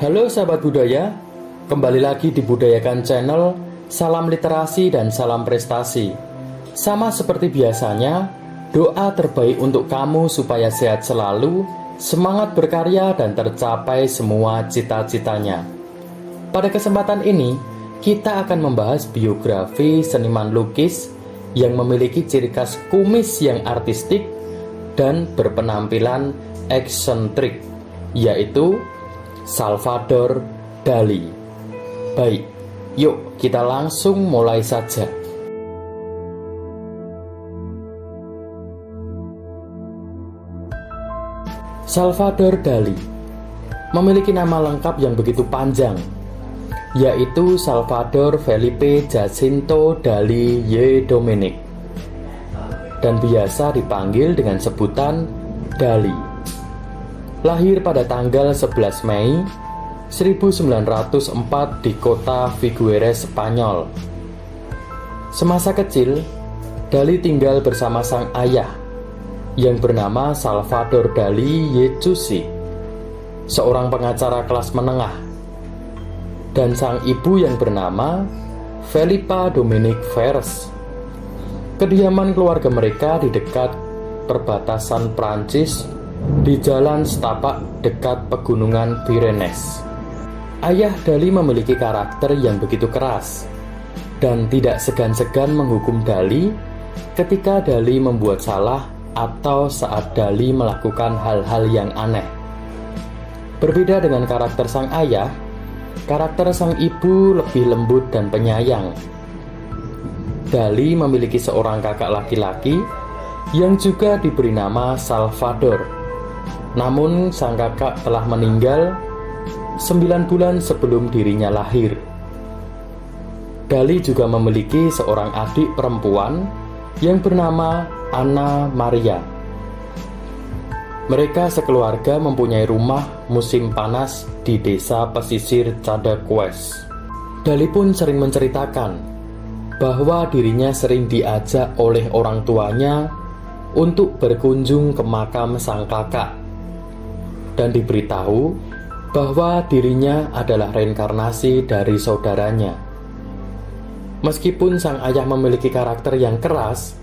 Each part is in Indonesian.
Halo sahabat budaya, kembali lagi di Budayakan Channel. Salam literasi dan salam prestasi. Sama seperti biasanya, doa terbaik untuk kamu supaya sehat selalu, semangat berkarya dan tercapai semua cita-citanya. Pada kesempatan ini, kita akan membahas biografi seniman lukis yang memiliki ciri khas kumis yang artistik dan berpenampilan eksentrik, yaitu Salvador Dali. Baik, yuk kita langsung mulai saja. Salvador Dali memiliki nama lengkap yang begitu panjang, yaitu Salvador Felipe Jacinto Dali y Dominic, dan biasa dipanggil dengan sebutan Dali. Lahir pada tanggal 11 Mei 1904 di kota Figueres, Spanyol. Semasa kecil, Dali tinggal bersama sang ayah yang bernama Salvador Dali y Cusi, seorang pengacara kelas menengah, dan sang ibu yang bernama Felipa Dominic Ferres. Kediaman keluarga mereka di dekat perbatasan Prancis di Jalan Setapak dekat pegunungan Pyrenees. Ayah Dali memiliki karakter yang begitu keras dan tidak segan-segan menghukum Dali ketika Dali membuat salah atau saat Dali melakukan hal-hal yang aneh. Berbeda dengan karakter sang ayah, karakter sang ibu lebih lembut dan penyayang. Dali memiliki seorang kakak laki-laki yang juga diberi nama Salvador. Namun sang kakak telah meninggal 9 bulan sebelum dirinya lahir. Dali juga memiliki seorang adik perempuan yang bernama Anna Maria. Mereka sekeluarga mempunyai rumah musim panas di desa pesisir Cadaqués. Dali pun sering menceritakan bahwa dirinya sering diajak oleh orang tuanya untuk berkunjung ke makam sang kakak, dan diberitahu bahwa dirinya adalah reinkarnasi dari saudaranya. Meskipun sang ayah memiliki karakter yang keras,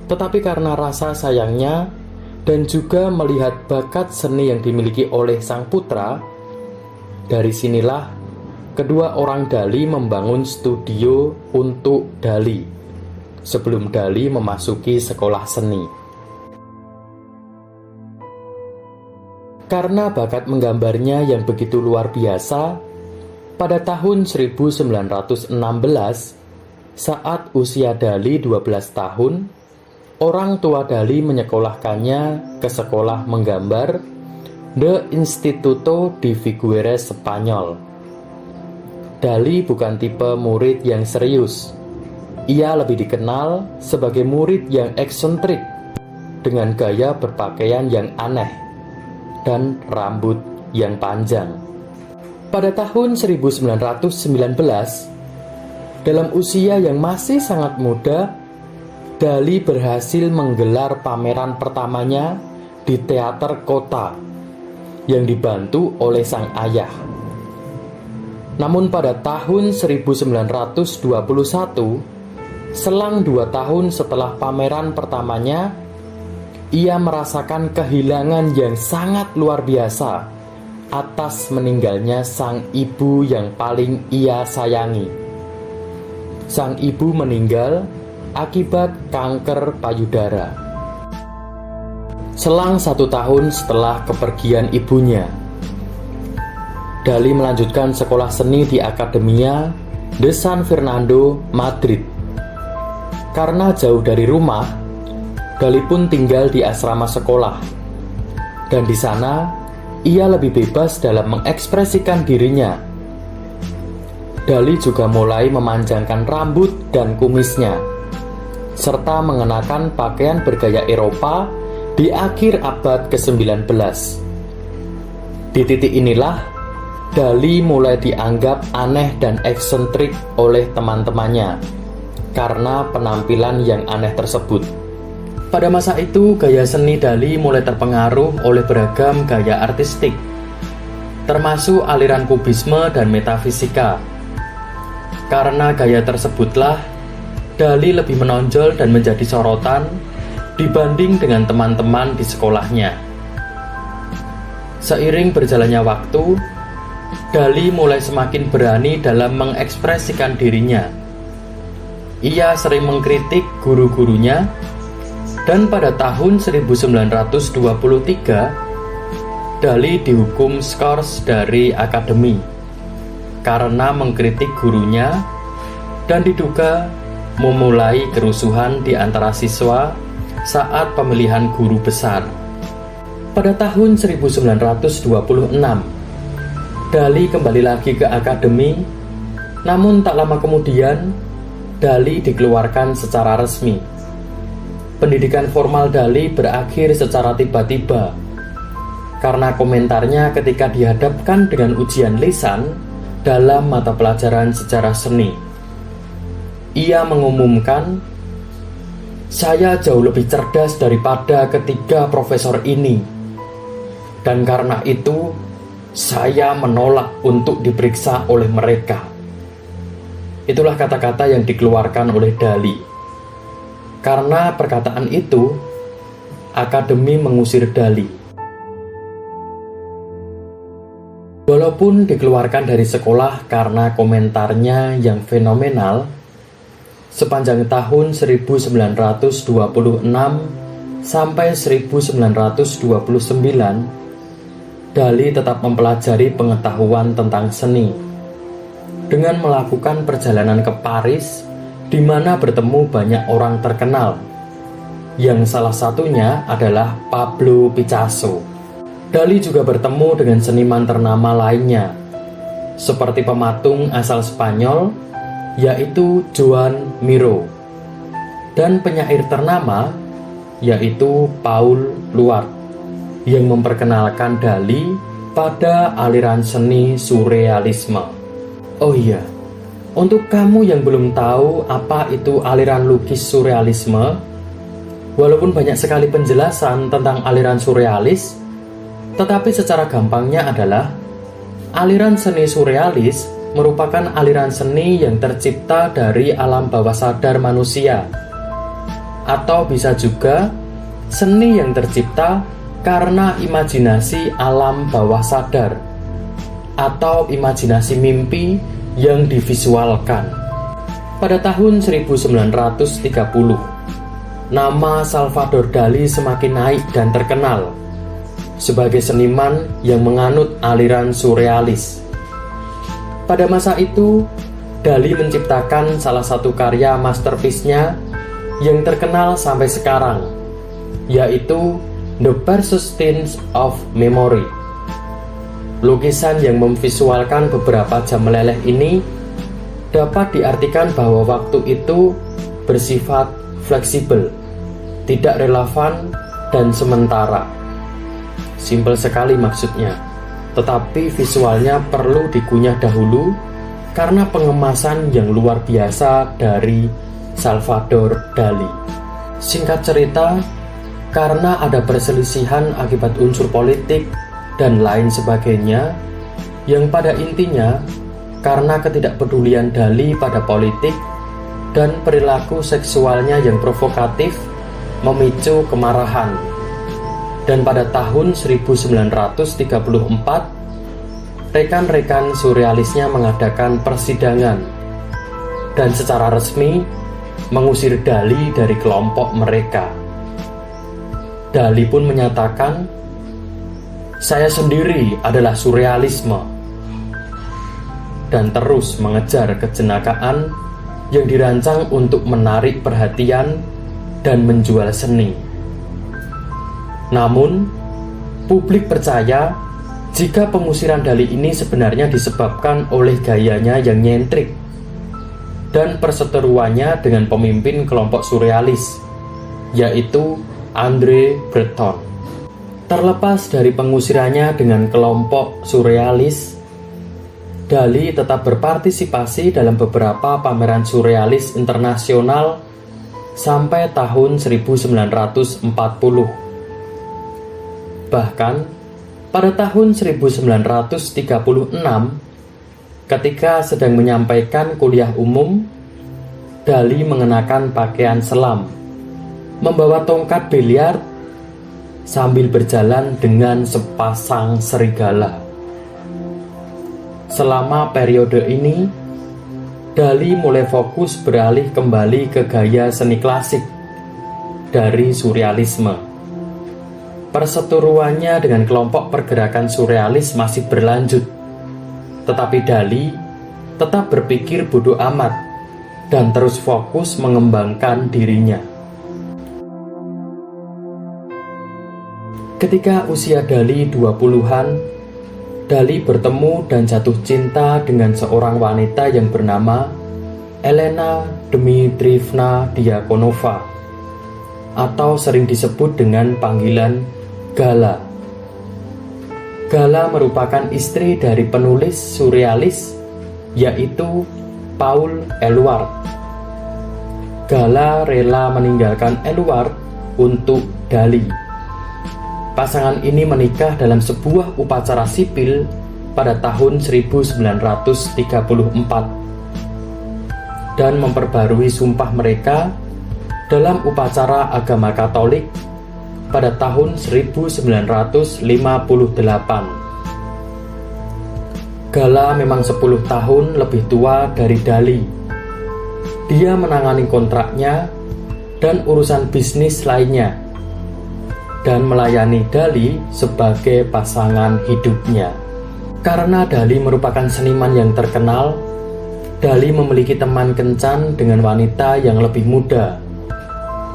tetapi karena rasa sayangnya dan juga melihat bakat seni yang dimiliki oleh sang putra, dari sinilah kedua orang Dali membangun studio untuk Dali sebelum Dali memasuki sekolah seni. Karena bakat menggambarnya yang begitu luar biasa, pada tahun 1916, saat usia Dali 12 tahun, orang tua Dali menyekolahkannya ke sekolah menggambar The Instituto di Figueres, Spanyol. Dali bukan tipe murid yang serius. Ia lebih dikenal sebagai murid yang eksentrik dengan gaya berpakaian yang aneh dan rambut yang panjang. Pada tahun 1919, dalam usia yang masih sangat muda, Dali berhasil menggelar pameran pertamanya di teater kota yang dibantu oleh sang ayah. Namun pada tahun 1921, selang 2 tahun setelah pameran pertamanya, ia merasakan kehilangan yang sangat luar biasa atas meninggalnya sang ibu yang paling ia sayangi. Sang ibu meninggal akibat kanker payudara. Selang 1 tahun setelah kepergian ibunya, Dali melanjutkan sekolah seni di Academia de San Fernando, Madrid. Karena jauh dari rumah, Dali pun tinggal di asrama sekolah, dan di sana ia lebih bebas dalam mengekspresikan dirinya. Dali juga mulai memanjangkan rambut dan kumisnya, serta mengenakan pakaian bergaya Eropa di akhir abad ke-19. Di titik inilah Dali mulai dianggap aneh dan eksentrik oleh teman-temannya karena penampilan yang aneh tersebut. Pada masa itu, gaya seni Dali mulai terpengaruh oleh beragam gaya artistik. termasuk aliran kubisme dan metafisika. Karena gaya tersebutlah, Dali lebih menonjol dan menjadi sorotan dibanding dengan teman-teman di sekolahnya. Seiring berjalannya waktu, Dali mulai semakin berani dalam mengekspresikan dirinya. Ia sering mengkritik guru-gurunya, dan pada tahun 1923, Dali dihukum skors dari akademi karena mengkritik gurunya dan diduga memulai kerusuhan di antara siswa saat pemilihan guru besar. Pada tahun 1926, Dali kembali lagi ke akademi, namun tak lama kemudian Dali dikeluarkan secara resmi. Pendidikan formal Dali berakhir secara tiba-tiba karena komentarnya ketika dihadapkan dengan ujian lisan dalam mata pelajaran sejarah seni. Ia mengumumkan, "Saya jauh lebih cerdas daripada ketiga profesor ini, dan karena itu saya menolak untuk diperiksa oleh mereka." Itulah kata-kata yang dikeluarkan oleh Dali. Karena perkataan itu, akademi mengusir Dali. Walaupun dikeluarkan dari sekolah karena komentarnya yang fenomenal, sepanjang tahun 1926 sampai 1929, Dali tetap mempelajari pengetahuan tentang seni dengan melakukan perjalanan ke Paris, di mana bertemu banyak orang terkenal, yang salah satunya adalah Pablo Picasso. Dali juga bertemu dengan seniman ternama lainnya, seperti pematung asal Spanyol, yaitu Joan Miró, dan penyair ternama, yaitu Paul Luart, yang memperkenalkan Dali pada aliran seni surrealisme. Oh iya, untuk kamu yang belum tahu apa itu aliran lukis surrealisme, walaupun banyak sekali penjelasan tentang aliran surrealis, tetapi secara gampangnya adalah aliran seni surrealis merupakan aliran seni yang tercipta dari alam bawah sadar manusia, atau bisa juga seni yang tercipta karena imajinasi alam bawah sadar atau imajinasi mimpi yang divisualkan. Pada tahun 1930, nama Salvador Dali semakin naik dan terkenal sebagai seniman yang menganut aliran surrealis. Pada masa itu, Dali menciptakan salah satu karya masterpiece-nya yang terkenal sampai sekarang, yaitu The Persistence of Memory. Lukisan yang memvisualkan beberapa jam meleleh ini dapat diartikan bahwa waktu itu bersifat fleksibel, tidak relevan, dan sementara. Simpel sekali maksudnya, tetapi visualnya perlu dikunyah dahulu karena pengemasan yang luar biasa dari Salvador Dali. Singkat cerita, karena ada perselisihan akibat unsur politik dan lain sebagainya, yang pada intinya karena ketidakpedulian Dali pada politik dan perilaku seksualnya yang provokatif memicu kemarahan. Dan pada tahun 1934, rekan-rekan surrealisnya mengadakan persidangan dan secara resmi mengusir Dali dari kelompok mereka. Dali pun menyatakan, "Saya sendiri adalah surrealisme," dan terus mengejar kejenakaan yang dirancang untuk menarik perhatian dan menjual seni. Namun, publik percaya jika pengusiran Dali ini sebenarnya disebabkan oleh gayanya yang nyentrik dan perseteruannya dengan pemimpin kelompok surrealis, yaitu André Breton. Terlepas dari pengusirannya dengan kelompok surrealis, Dali tetap berpartisipasi dalam beberapa pameran surrealis internasional sampai tahun 1940. Bahkan, Pada tahun 1936, ketika sedang menyampaikan kuliah umum, Dali mengenakan pakaian selam, membawa tongkat biliar, sambil berjalan dengan sepasang serigala. Selama periode ini, Dali mulai fokus beralih kembali ke gaya seni klasik dari surrealisme. Perseteruannya dengan kelompok pergerakan surrealis masih berlanjut, tetapi Dali tetap berpikir bodoh amat dan terus fokus mengembangkan dirinya. Ketika usia Dali 20-an, Dali bertemu dan jatuh cinta dengan seorang wanita yang bernama Elena Dmitrievna Diakonova, atau sering disebut dengan panggilan Gala. Gala merupakan istri dari penulis surrealis, yaitu Paul Eluard. Gala rela meninggalkan Eluard untuk Dali. Pasangan ini menikah dalam sebuah upacara sipil pada tahun 1934 dan memperbarui sumpah mereka dalam upacara agama Katolik pada tahun 1958. Gala memang 10 tahun lebih tua dari Dali. Dia menangani kontraknya dan urusan bisnis lainnya, dan melayani Dali sebagai pasangan hidupnya. Karena Dali merupakan seniman yang terkenal, Dali memiliki teman kencan dengan wanita yang lebih muda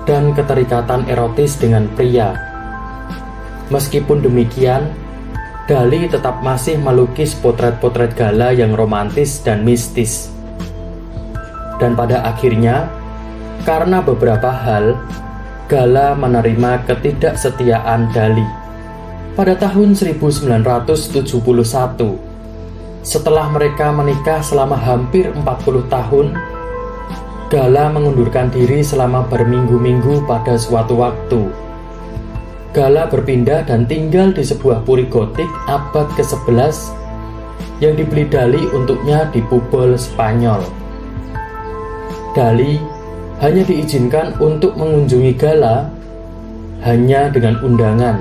dan keterikatan erotis dengan pria. Meskipun demikian, Dali tetap masih melukis potret-potret Gala yang romantis dan mistis. Dan pada akhirnya, karena beberapa hal, Gala menerima ketidaksetiaan Dali. Pada tahun 1971, setelah mereka menikah selama hampir 40 tahun, Gala mengundurkan diri selama berminggu-minggu pada suatu waktu. Gala berpindah dan tinggal di sebuah puri gotik abad ke-11 yang dibeli Dali untuknya di Pubol, Spanyol. Dali hanya diizinkan untuk mengunjungi Gala hanya dengan undangan.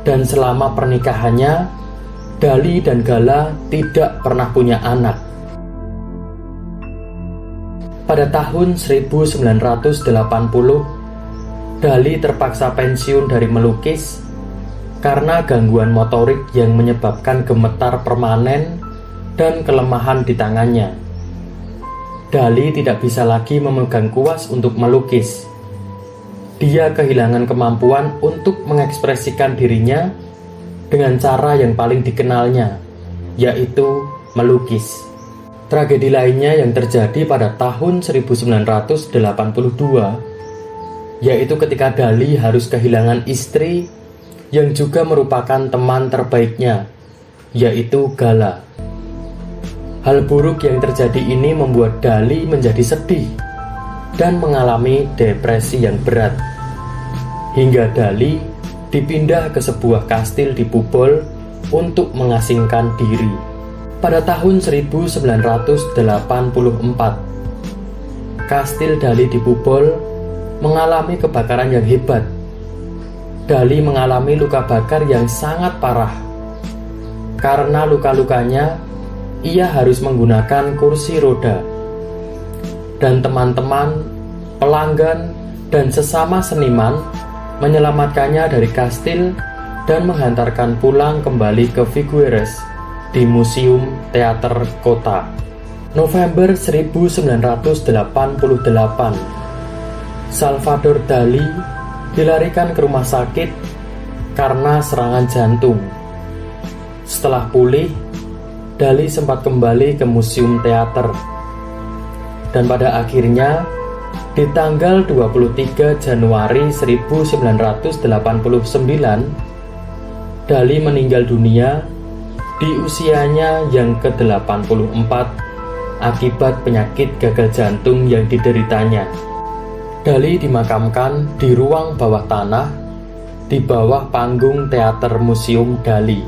Dan selama pernikahannya, Dali dan Gala tidak pernah punya anak. Pada tahun 1980, Dali terpaksa pensiun dari melukis karena gangguan motorik yang menyebabkan gemetar permanen dan kelemahan di tangannya. Dali tidak bisa lagi memegang kuas untuk melukis. Dia kehilangan kemampuan untuk mengekspresikan dirinya dengan cara yang paling dikenalnya, yaitu melukis. Tragedi lainnya yang terjadi pada tahun 1982, yaitu ketika Dali harus kehilangan istri yang juga merupakan teman terbaiknya, yaitu Gala. Hal buruk yang terjadi ini membuat Dali menjadi sedih dan mengalami depresi yang berat, hingga Dali dipindah ke sebuah kastil di Pubol untuk mengasingkan diri. Pada tahun 1984, kastil Dali di Pubol mengalami kebakaran yang hebat. Dali mengalami luka bakar yang sangat parah. Karena luka-lukanya, ia harus menggunakan kursi roda. Dan teman-teman, pelanggan, dan sesama seniman menyelamatkannya dari kastil dan menghantarkan pulang kembali ke Figueres di Museum Teater Kota. November 1988, Salvador Dali dilarikan ke rumah sakit karena serangan jantung. Setelah pulih, Dali sempat kembali ke Museum Teater. Dan pada akhirnya, di tanggal 23 Januari 1989, Dali meninggal dunia di usianya yang ke-84 akibat penyakit gagal jantung yang dideritanya. Dali dimakamkan di ruang bawah tanah di bawah panggung teater Museum Dali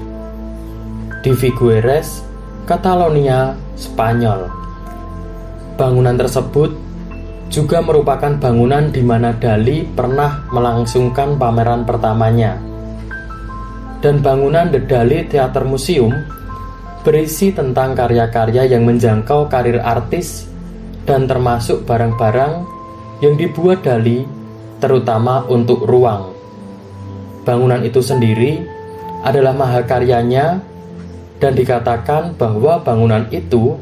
di Figueres, Catalonia, Spanyol. Bangunan tersebut juga merupakan bangunan di mana Dali pernah melangsungkan pameran pertamanya. Dan bangunan The Dali Theater Museum berisi tentang karya-karya yang menjangkau karir artis dan termasuk barang-barang yang dibuat Dali terutama untuk ruang. Bangunan itu sendiri adalah mahakaryanya dan dikatakan bahwa bangunan itu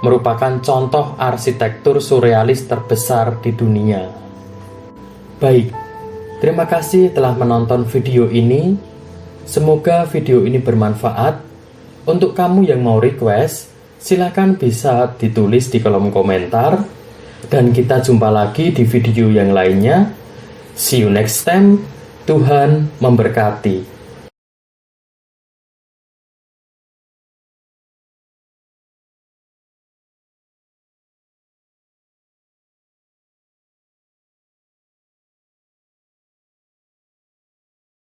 merupakan contoh arsitektur surrealis terbesar di dunia. Baik, terima kasih telah menonton video ini. Semoga video ini bermanfaat. Untuk kamu yang mau request, silahkan bisa ditulis di kolom komentar. Dan kita jumpa lagi di video yang lainnya. See you next time. Tuhan memberkati.